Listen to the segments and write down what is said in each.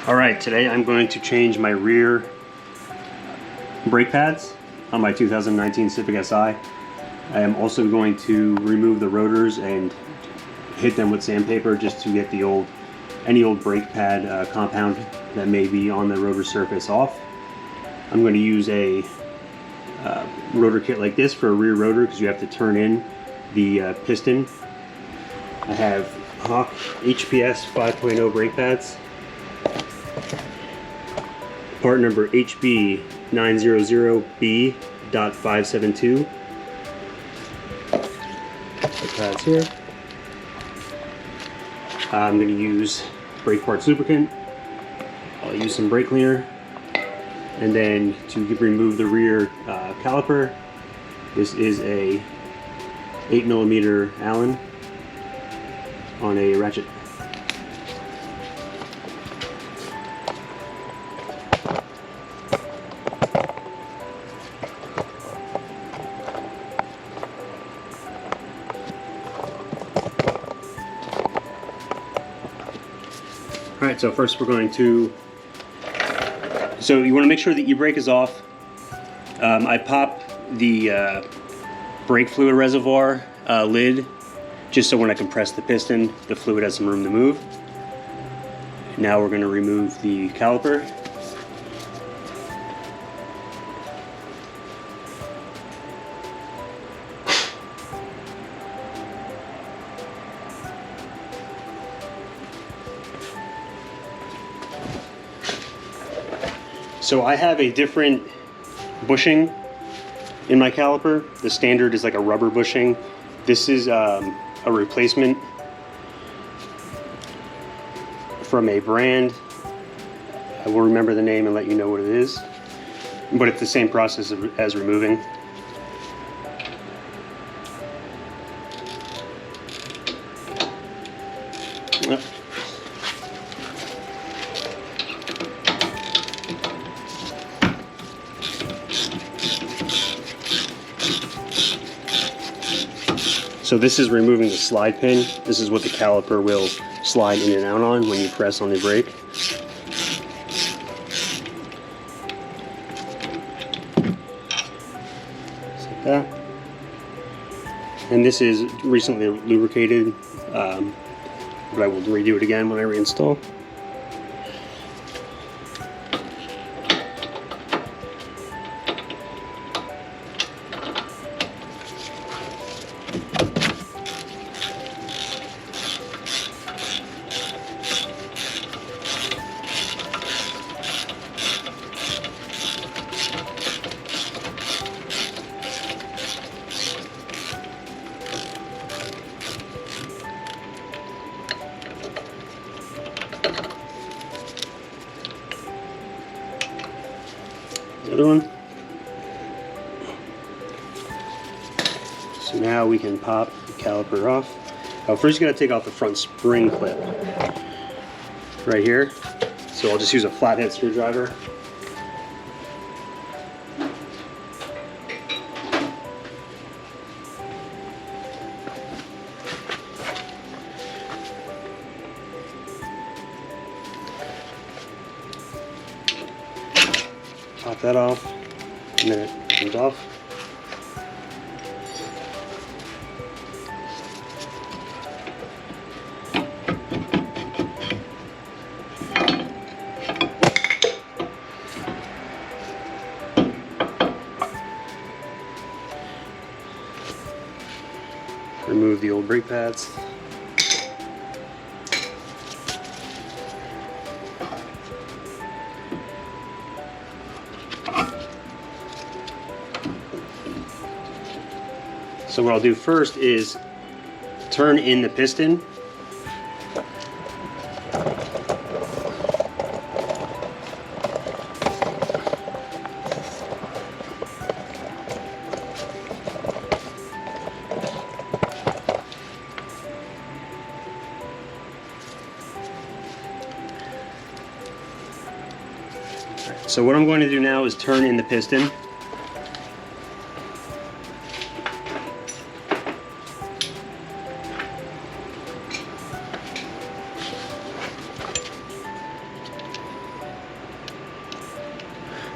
Alright, today I'm going to change my rear brake pads on my 2019 Civic SI. I am also going to remove the rotors and hit them with sandpaper just to get the any old brake pad compound that may be on the rotor surface off. I'm going to use a rotor kit like this for a rear rotor because you have to turn in the piston. I have Hawk HPS 5.0 brake pads. Part number HB900B.572. The pads here. I'm going to use brake parts lubricant. I'll use some brake cleaner. And then to remove the rear caliper, this is a 8mm Allen on a ratchet. Alright, so first we're going to, so you want to make sure the e-brake is off. I pop the brake fluid reservoir lid just so when I compress the piston, the fluid has some room to move. Now we're going to remove the caliper. So I have a different bushing in my caliper. The standard is like a rubber bushing. This is a replacement from a brand. I will remember the name and let you know what it is. But it's the same process as removing. So this is removing the slide pin. This is what the caliper will slide in and out on when you press on the brake. Just like that. And this is recently lubricated, but I will redo it again when I reinstall. The other one. So now we can pop the caliper off. Oh, first you gotta take off the front spring clip right here. So I'll just use a flathead screwdriver. Pop that off, and then it comes off. Remove the old brake pads. So what I'll do first is turn in the piston. So what I'm going to do now is turn in the piston.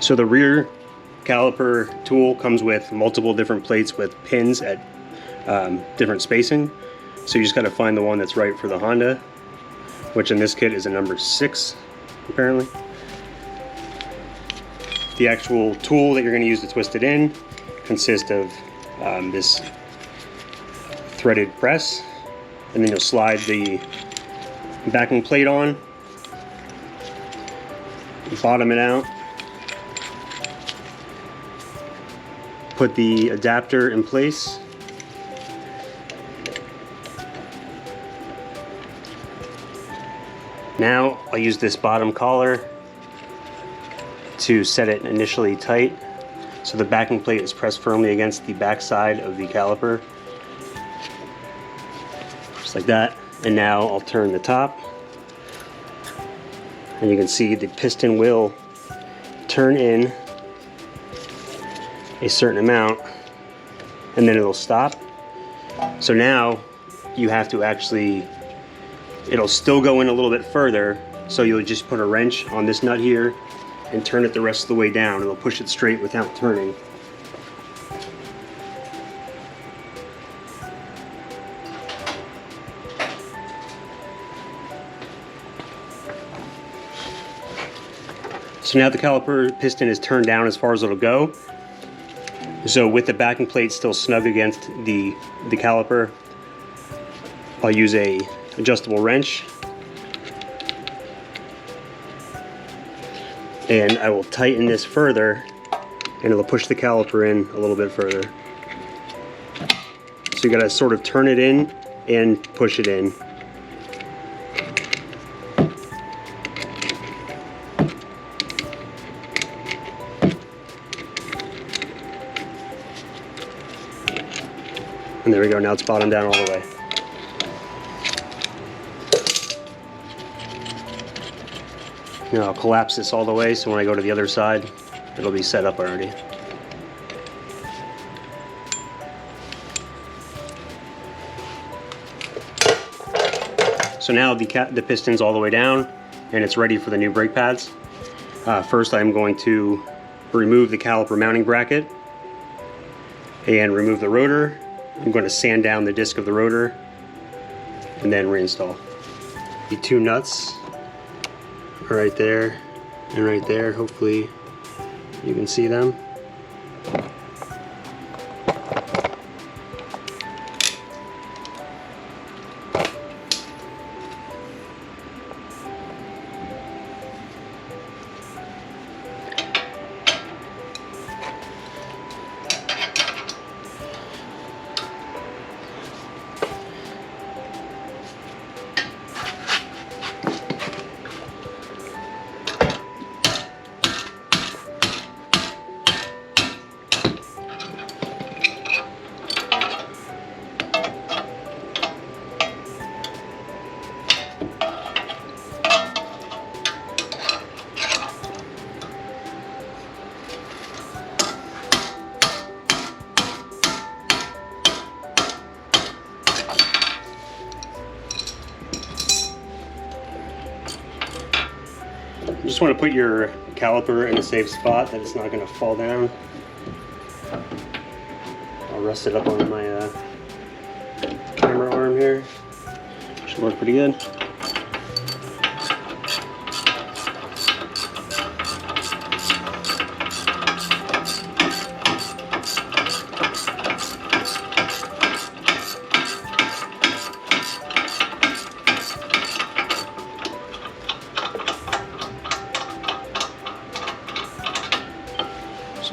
So the rear caliper tool comes with multiple different plates with pins at different spacing. So you just got to find the one that's right for the Honda, which in this kit is a number 6, apparently. The actual tool that you're going to use to twist it in consists of this threaded press, and then you'll slide the backing plate on, bottom it out, put the adapter in place, now I'll use this bottom collar to set it initially tight so the backing plate is pressed firmly against the back side of the caliper, just like that. And now I'll turn the top, and you can see the piston will turn in a certain amount and then it'll stop. So now you have to actually, it'll still go in a little bit further, so you'll just put a wrench on this nut here and turn it the rest of the way down. It'll push it straight without turning. So now the caliper piston is turned down as far as it'll go. So with the backing plate still snug against the caliper, I'll use a adjustable wrench, and I will tighten this further, and it'll push the caliper in a little bit further. So you gotta sort of turn it in and push it in. And there we go, now it's bottomed down all the way. Now I'll collapse this all the way so when I go to the other side, it'll be set up already. So now the piston's all the way down and it's ready for the new brake pads. First I'm going to remove the caliper mounting bracket and remove the rotor. I'm going to sand down the disc of the rotor and then reinstall. The 2 nuts are right there and right there. Hopefully you can see them. You just want to put your caliper in a safe spot that it's not going to fall down. I'll rest it up on my camera arm here. Should work pretty good.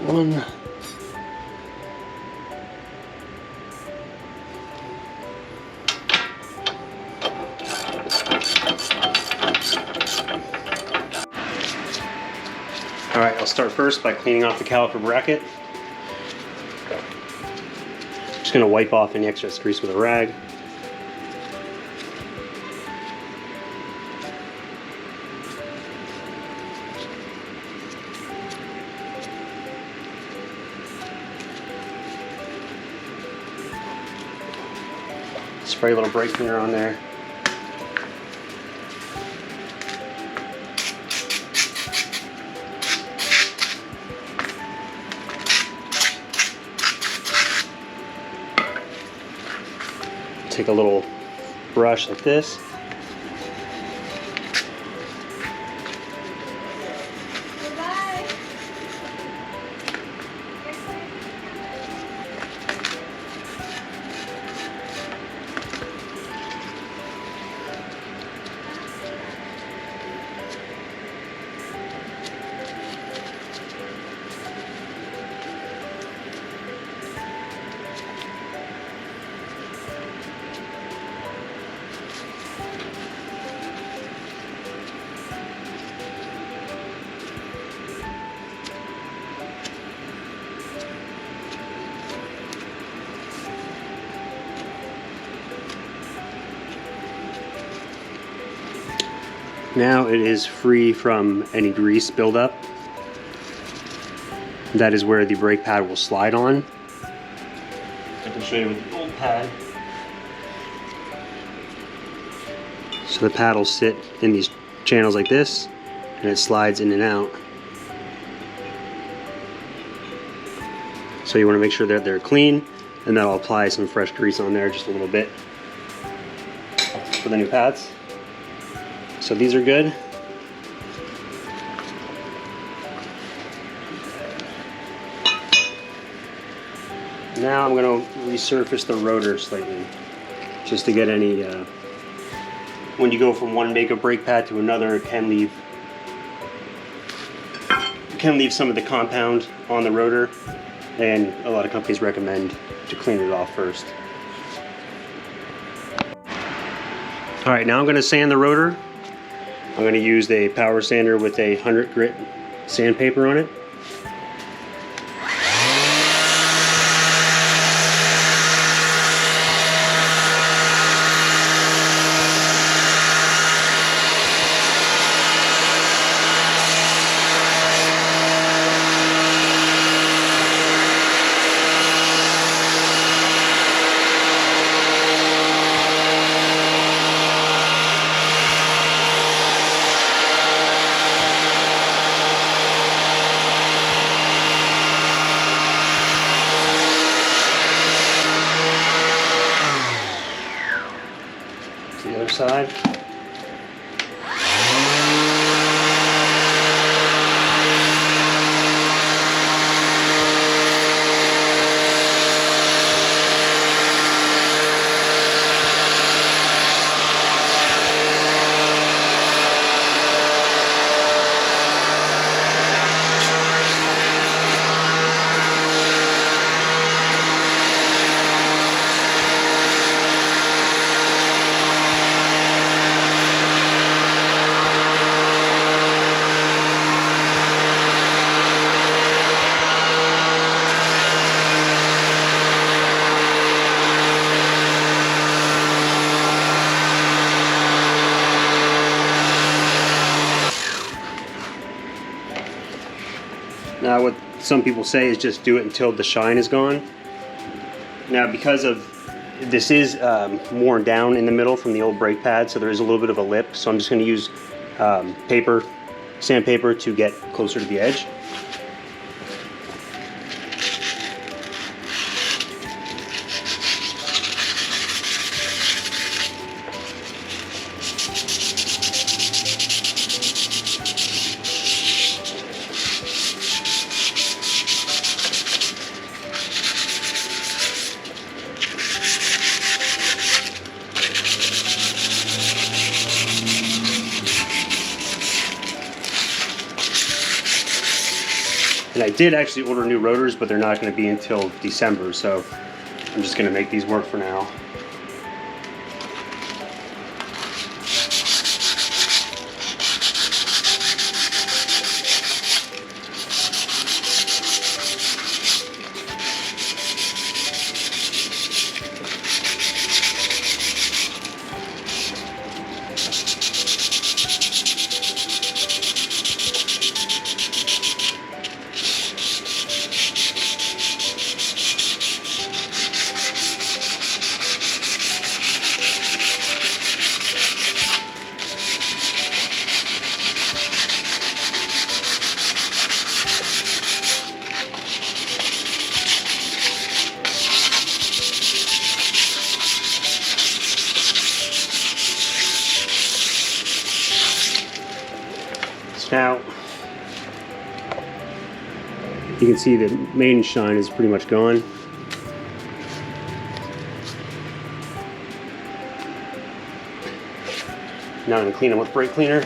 One. All right, I'll start first by cleaning off the caliper bracket. Just gonna wipe off any excess grease with a rag. Spray a little brake cleaner on there. take a little brush like this. Now it is free from any grease buildup. That is where the brake pad will slide on. I can show you with the old pad. So the pad will sit in these channels like this, and it slides in and out. So you want to make sure that they're clean, and then I'll apply some fresh grease on there just a little bit for the new pads. So these are good. Now I'm going to resurface the rotor slightly, just to get any, when you go from one makeup brake pad to another, it can leave some of the compound on the rotor, and a lot of companies recommend to clean it off first. Alright, now I'm going to sand the rotor. I'm going to use a power sander with a 100 grit sandpaper on it. The other side. Now what some people say is just do it until the shine is gone. Now because of this is worn down in the middle from the old brake pad, so there is a little bit of a lip, so I'm just going to use sandpaper to get closer to the edge. And I did actually order new rotors, but they're not going to be until December, so I'm just going to make these work for now. Now, you can see the main shine is pretty much gone. Now I'm going to clean them with brake cleaner.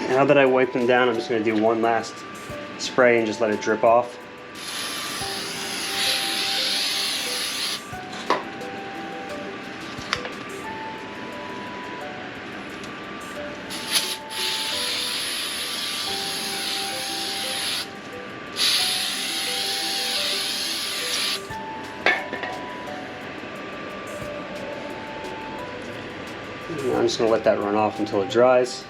Now that I wiped them down, I'm just going to do one last spray and just let it drip off. And I'm just going to let that run off until it dries.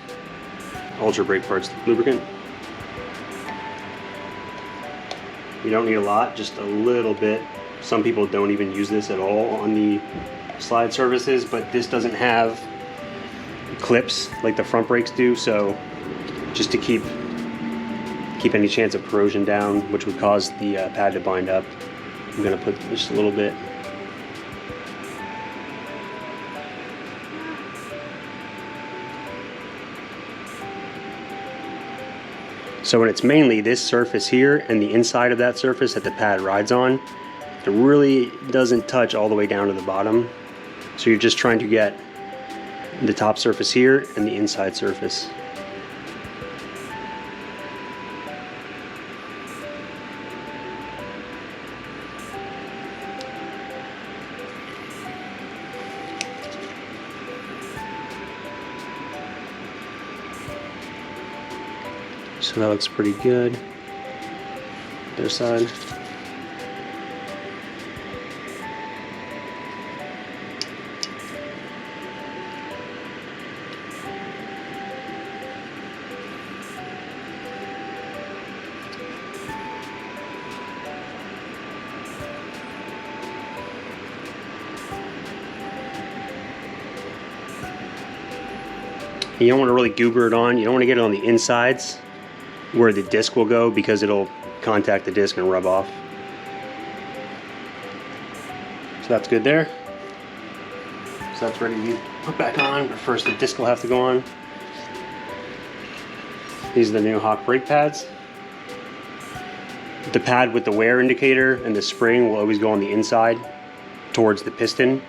Ultra brake parts lubricant. You don't need a lot, just a little bit. Some people don't even use this at all on the slide surfaces, but this doesn't have clips like the front brakes do, so just to keep any chance of corrosion down, which would cause the pad to bind up, I'm going to put just a little bit. So when it's mainly this surface here and the inside of that surface that the pad rides on, it really doesn't touch all the way down to the bottom. So you're just trying to get the top surface here and the inside surface. So that looks pretty good. Other side. You don't want to really goober it on. You don't want to get it on the insides where the disc will go, because it'll contact the disc and rub off. So that's good there. So that's ready to be put back on, but first the disc will have to go on. These are the new Hawk brake pads. The pad with the wear indicator and the spring will always go on the inside towards the piston.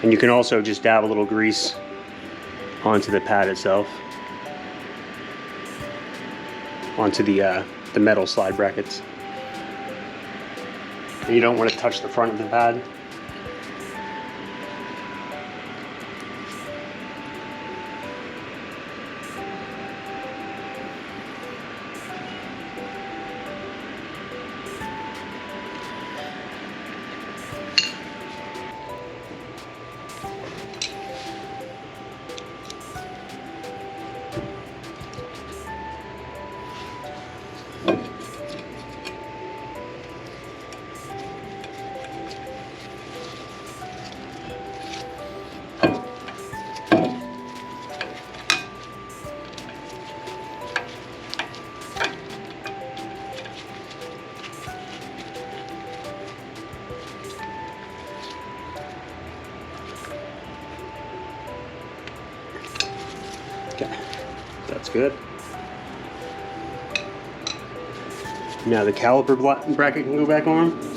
And you can also just dab a little grease onto the pad itself, onto the metal slide brackets. And you don't want to touch the front of the pad. good. Now the caliper bracket can go back on.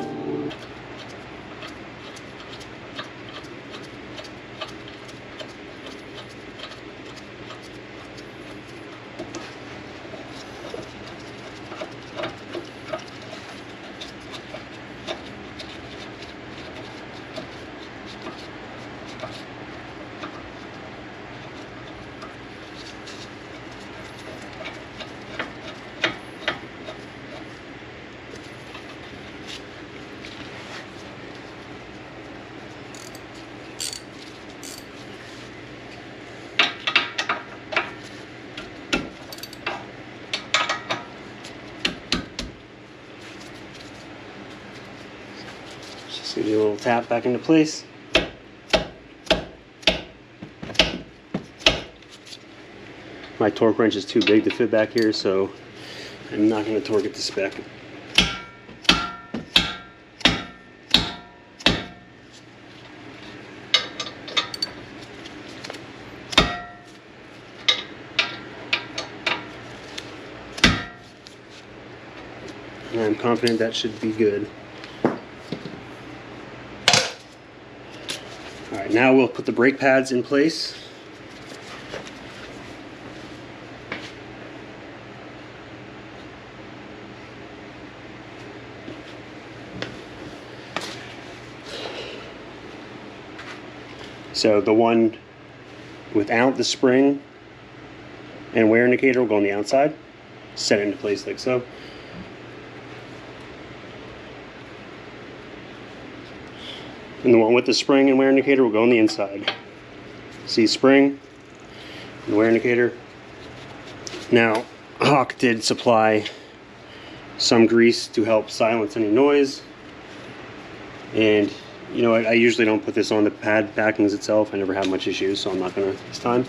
Just gonna do a little tap back into place. My torque wrench is too big to fit back here, so I'm not going to torque it to spec. And I'm confident that should be good. Alright, now we'll put the brake pads in place. So the one without the spring and wear indicator will go on the outside. Set it into place like so. And the one with the spring and wear indicator will go on the inside. See, spring and wear indicator. Now, Hawk did supply some grease to help silence any noise. And you know, I usually don't put this on the pad backings itself. I never have much issues, so I'm not going to this time.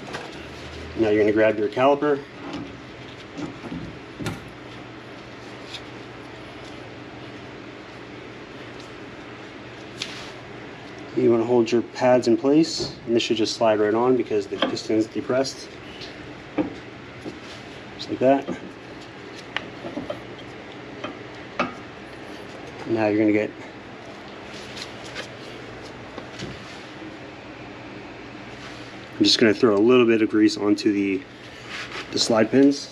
Now you're going to grab your caliper. You want to hold your pads in place, and this should just slide right on because the piston is depressed. Just like that. Now you're going to get I'm just going to throw a little bit of grease onto the slide pins.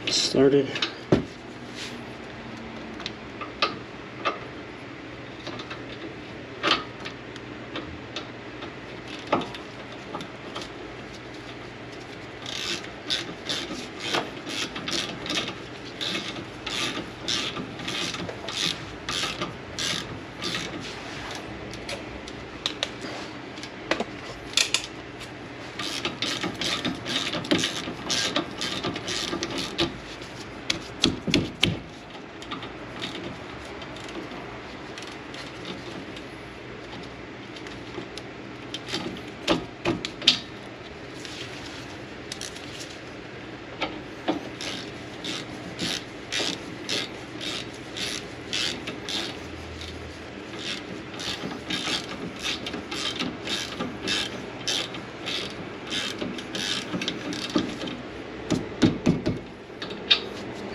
Started.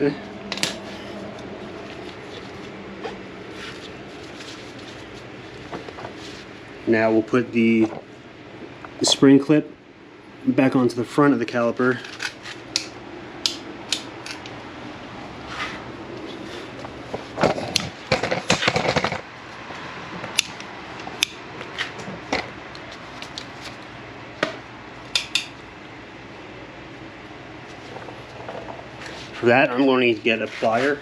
Okay. Now we'll put the spring clip back onto the front of the caliper. For that, I'm going to get a plier.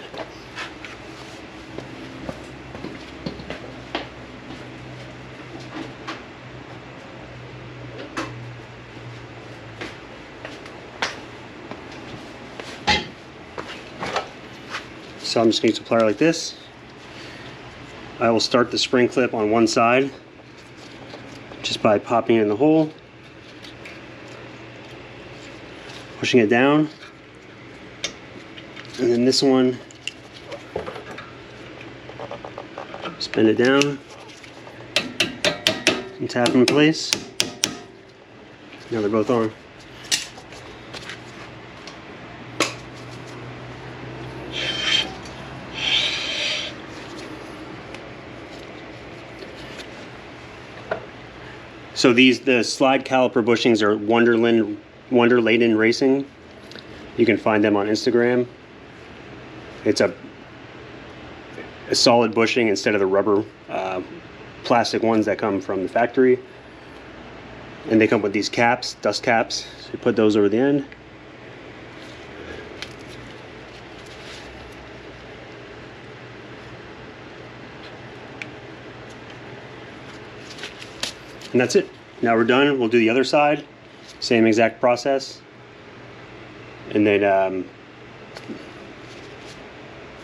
So I'm just going to use a plier like this. I will start the spring clip on one side just by popping it in the hole, pushing it down, and then this one, spin it down and tap in place. Now they're both on. So the slide caliper bushings are Wonderladen Racing. You can find them on Instagram. It's a solid bushing instead of the rubber plastic ones that come from the factory. And they come with these caps, dust caps. So you put those over the end. And that's it. Now we're done. We'll do the other side. Same exact process. And then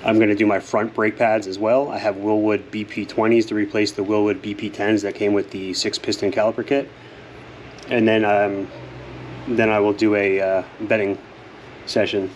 I'm going to do my front brake pads as well. I have Wilwood BP20s to replace the Wilwood BP10s that came with the 6-piston caliper kit. And then I will do a bedding session.